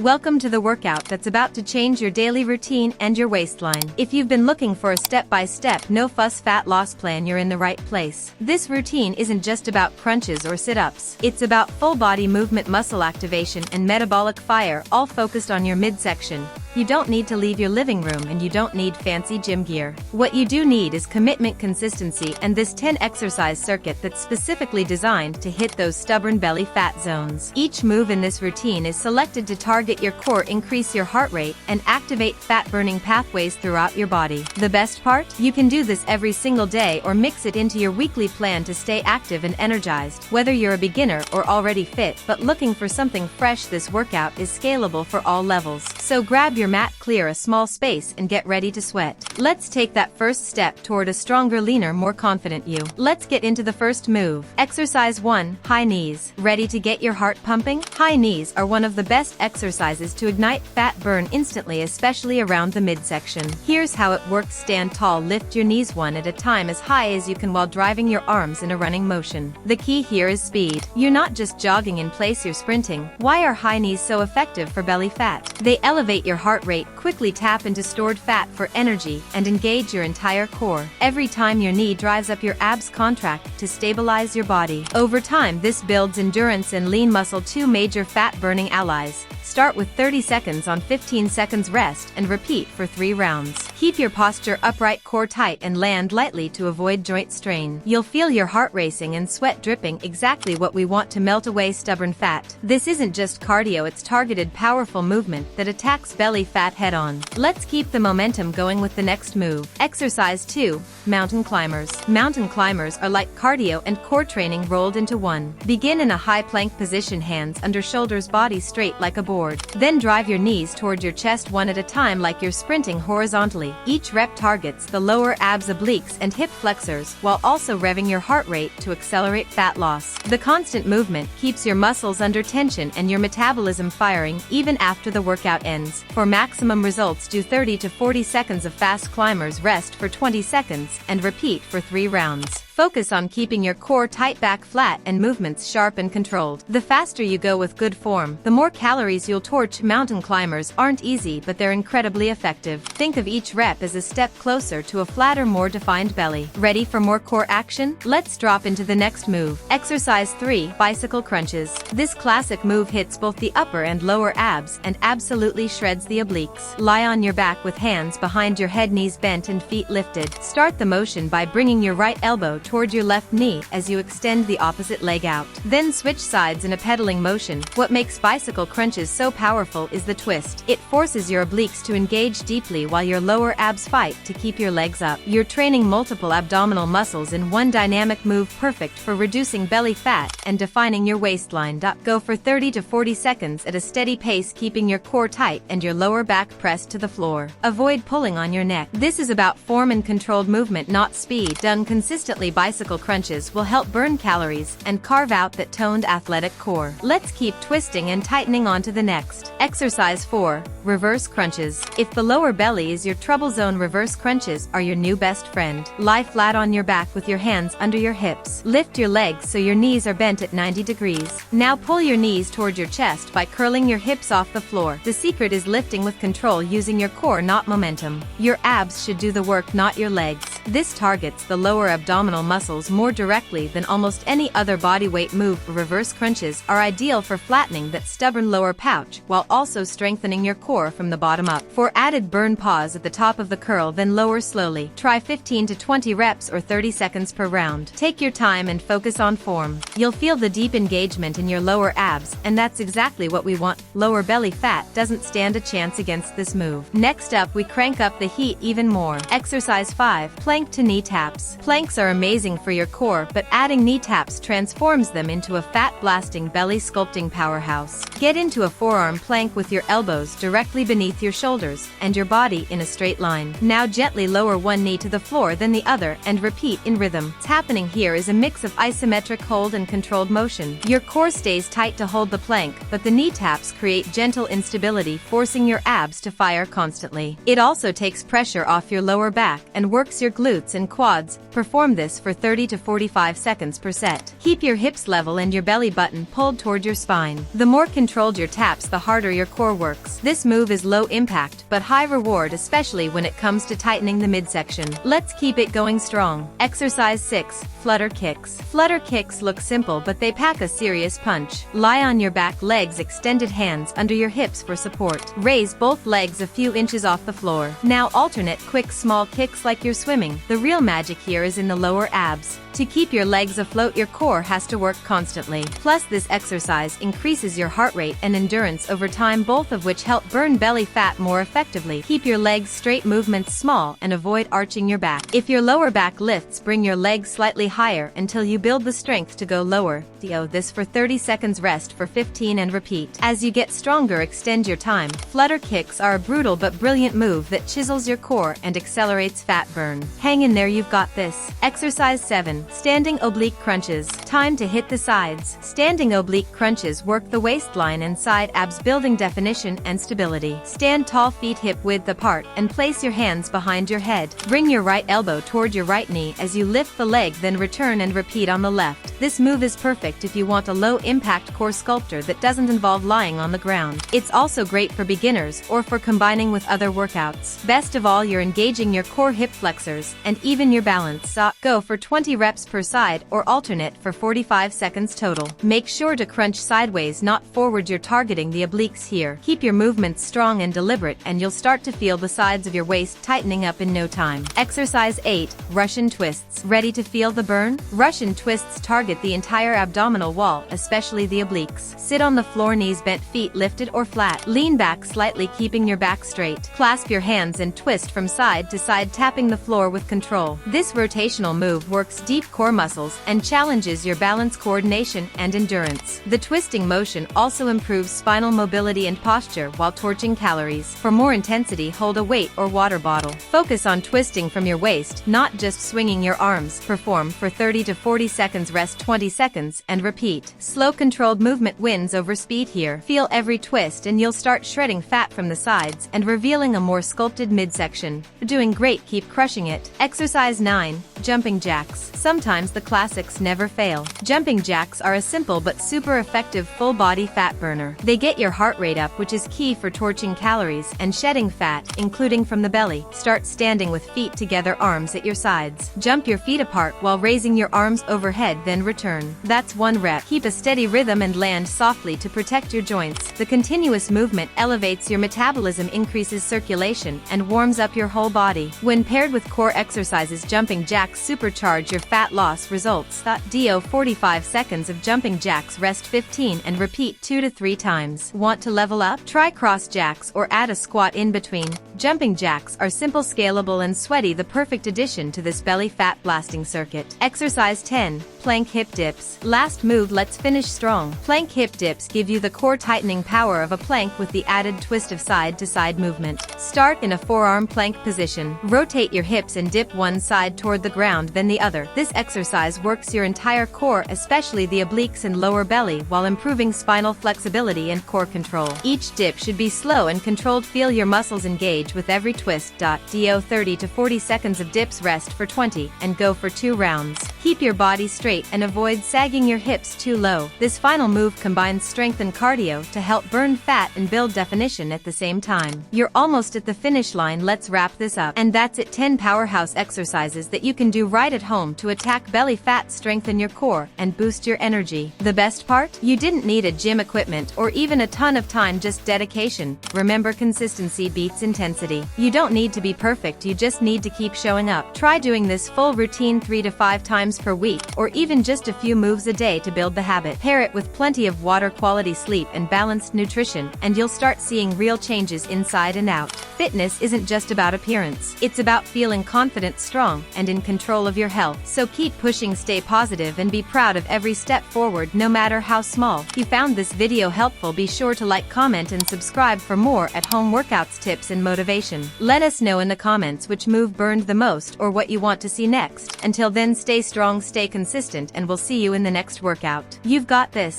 Welcome to the workout that's about to change your daily routine and your waistline. If you've been looking for a step-by-step, no-fuss fat loss plan, you're in the right place. This routine isn't just about crunches or sit-ups. It's about full-body movement, muscle activation, and metabolic fire, all focused on your midsection. You don't need to leave your living room, and you don't need fancy gym gear. What you do need is commitment, consistency, and this 10-exercise circuit that's specifically designed to hit those stubborn belly fat zones. Each move in this routine is selected to target your core, increase your heart rate, and activate fat-burning pathways throughout your body. The best part? You can do this every single day or mix it into your weekly plan to stay active and energized. Whether you're a beginner or already fit but looking for something fresh, this workout is scalable for all levels. So grab your mat, clear a small space, and get ready to sweat. Let's take that first step toward a stronger, leaner, more confident you. Let's get into the first move. Exercise 1. High knees. Ready to get your heart pumping? High knees are one of the best exercises to ignite fat burn instantly, especially around the midsection. Here's how it works. Stand tall, lift your knees one at a time as high as you can while driving your arms in a running motion. The key here is speed. You're not just jogging in place, you're sprinting. Why are high knees so effective for belly fat? They elevate your heart rate, quickly tap into stored fat for energy, and engage your entire core. Every time your knee drives up, your abs contract to stabilize your body. Over time, this builds endurance and lean muscle, two major fat-burning allies. Start with 30 seconds on, 15 seconds rest, and repeat for 3 rounds. Keep your posture upright, core tight, and land lightly to avoid joint strain. You'll feel your heart racing and sweat dripping, exactly what we want to melt away stubborn fat. This isn't just cardio, it's targeted, powerful movement that attacks belly fat head-on. Let's keep the momentum going with the next move. Exercise 2. Mountain climbers. Mountain climbers are like cardio and core training rolled into one. Begin in a high plank position, hands under shoulders, body straight like a board. Then drive your knees toward your chest one at a time like you're sprinting horizontally. Each rep targets the lower abs, obliques, and hip flexors, while also revving your heart rate to accelerate fat loss. The constant movement keeps your muscles under tension and your metabolism firing even after the workout ends. For maximum results, do 30 to 40 seconds of fast climbers, rest for 20 seconds, and repeat for 3 rounds. Focus on keeping your core tight, back flat, and movements sharp and controlled. The faster you go with good form, the more calories you'll torch. Mountain climbers aren't easy, but they're incredibly effective. Think of each rep as a step closer to a flatter, more defined belly. Ready for more core action? Let's drop into the next move. Exercise 3. Bicycle crunches. This classic move hits both the upper and lower abs and absolutely shreds the obliques. Lie on your back with hands behind your head, knees bent and feet lifted. Start the motion by bringing your right elbow toward your left knee as you extend the opposite leg out. Then switch sides in a pedaling motion. What makes bicycle crunches so powerful is the twist. It forces your obliques to engage deeply while your lower abs fight to keep your legs up. You're training multiple abdominal muscles in one dynamic move, perfect for reducing belly fat and defining your waistline. Go for 30 to 40 seconds at a steady pace, keeping your core tight and your lower back pressed to the floor. Avoid pulling on your neck. This is about form and controlled movement, not speed. Done consistently, bicycle crunches will help burn calories and carve out that toned, athletic core. Let's keep twisting and tightening on to the next. Exercise 4. Reverse crunches. If the lower belly is your trouble zone, reverse crunches are your new best friend. Lie flat on your back with your hands under your hips. Lift your legs so your knees are bent at 90 degrees. Now pull your knees toward your chest by curling your hips off the floor. The secret is lifting with control, using your core, not momentum. Your abs should do the work, not your legs. This targets the lower abdominal muscles more directly than almost any other bodyweight move. Reverse crunches are ideal for flattening that stubborn lower pouch while also strengthening your core from the bottom up. For added burn, pause at the top of the curl, then lower slowly. Try 15 to 20 reps or 30 seconds per round. Take your time and focus on form. You'll feel the deep engagement in your lower abs, and that's exactly what we want. Lower belly fat doesn't stand a chance against this move. Next up, we crank up the heat even more. Exercise 5. Plank to knee taps. Planks are amazing for your core, but adding knee taps transforms them into a fat-blasting, belly sculpting powerhouse. Get into a forearm plank with your elbows directly beneath your shoulders and your body in a straight line. Now gently lower one knee to the floor, then the other, and repeat in rhythm. What's happening here is a mix of isometric hold and controlled motion. Your core stays tight to hold the plank, but the knee taps create gentle instability, forcing your abs to fire constantly. It also takes pressure off your lower back and works your glutes and quads. Perform this hips for 30 to 45 seconds per set. Keep your hips level and your belly button pulled toward your spine. The more controlled your taps, the harder your core works. This move is low impact, but high reward, especially when it comes to tightening the midsection. Let's keep it going strong. Exercise 6. Flutter kicks. Flutter kicks look simple, but they pack a serious punch. Lie on your back, legs extended, hands under your hips for support. Raise both legs a few inches off the floor. Now alternate quick small kicks like you're swimming. The real magic here is in the lower abs. To keep your legs afloat, your core has to work constantly. Plus, this exercise increases your heart rate and endurance over time, both of which help burn belly fat more effectively. Keep your legs straight, movements small, and avoid arching your back. If your lower back lifts, bring your legs slightly higher until you build the strength to go lower. Do this for 30 seconds, rest for 15 and repeat. As you get stronger, extend your time. Flutter kicks are a brutal but brilliant move that chisels your core and accelerates fat burn. Hang in there, you've got this. Exercise 7. Standing oblique crunches. Time to hit the sides. Standing oblique crunches work the waistline and side abs, building definition and stability. Stand tall, feet hip width apart, and place your hands behind your head. Bring your right elbow toward your right knee as you lift the leg, then return and repeat on the left. This move is perfect if you want a low-impact core sculptor that doesn't involve lying on the ground. It's also great for beginners or for combining with other workouts. Best of all, you're engaging your core, hip flexors, and even your balance. Go for 20 reps per side or alternate for 45 seconds total. Make sure to crunch sideways, not forward. You're targeting the obliques here. Keep your movements strong and deliberate, and you'll start to feel the sides of your waist tightening up in no time. Exercise 8. Russian twists. Ready to feel the burn? Russian twists target the entire abdominal wall, especially the obliques. Sit on the floor, knees bent, feet lifted or flat. Lean back slightly, keeping your back straight. Clasp your hands and twist from side to side, tapping the floor with control. This rotational move works deep core muscles and challenges your balance, coordination, and endurance. The twisting motion also improves spinal mobility and posture while torching calories. For more intensity, hold a weight or water bottle. Focus on twisting from your waist, not just swinging your arms. Perform for 30 to 40 seconds, rest 20 seconds, and repeat. Slow, controlled movement wins over speed here. Feel every twist and you'll start shredding fat from the sides and revealing a more sculpted midsection. Doing great, keep crushing it. Exercise 9. Jumping jacks. Sometimes the classics never fail. Jumping jacks are a simple but super effective full-body fat burner. They get your heart rate up, which is key for torching calories and shedding fat, including from the belly. Start standing with feet together, arms at your sides. Jump your feet apart while raising your arms overhead, then return. That's 1 rep. Keep a steady rhythm and land softly to protect your joints. The continuous movement elevates your metabolism, increases circulation, and warms up your whole body. When paired with core exercises, jumping jacks supercharge your fat loss results. Do 45 seconds of jumping jacks, rest 15 and repeat 2 to 3 times. Want to level up? Try cross jacks or add a squat in between. Jumping jacks are simple, scalable, and sweaty, the perfect addition to this belly fat blasting circuit. Exercise 10. Plank hip dips. Last move, let's finish strong. Plank hip dips give you the core tightening power of a plank with the added twist of side-to-side movement. Start in a forearm plank position. Rotate your hips and dip one side toward the ground, then the other. This exercise works your entire core, especially the obliques and lower belly, while improving spinal flexibility and core control. Each dip should be slow and controlled. Feel your muscles engage with every twist. Do 30 to 40 seconds of dips, rest for 20, and go for 2 rounds. Keep your body straight and avoid sagging your hips too low. This final move combines strength and cardio to help burn fat and build definition at the same time. You're almost at the finish line. Let's wrap this up. And that's it. 10 powerhouse exercises that you can do right at home to attack belly fat, strengthen your core, and boost your energy. The best part? You didn't need a gym equipment or even a ton of time, just dedication. Remember, consistency beats intensity. You don't need to be perfect, you just need to keep showing up. Try doing this full routine 3 to 5 times per week, or even just a few moves a day to build the habit. Pair it with plenty of water, quality sleep, and balanced nutrition, and you'll start seeing real changes inside and out. Fitness isn't just about appearance. It's about feeling confident, strong, and in control of your health. So keep pushing, stay positive, and be proud of every step forward, no matter how small. If you found this video helpful, be sure to like, comment, and subscribe for more at-home workouts, tips, and motivation. Let us know in the comments which move burned the most or what you want to see next. Until then, stay strong, stay consistent, and we'll see you in the next workout. You've got this.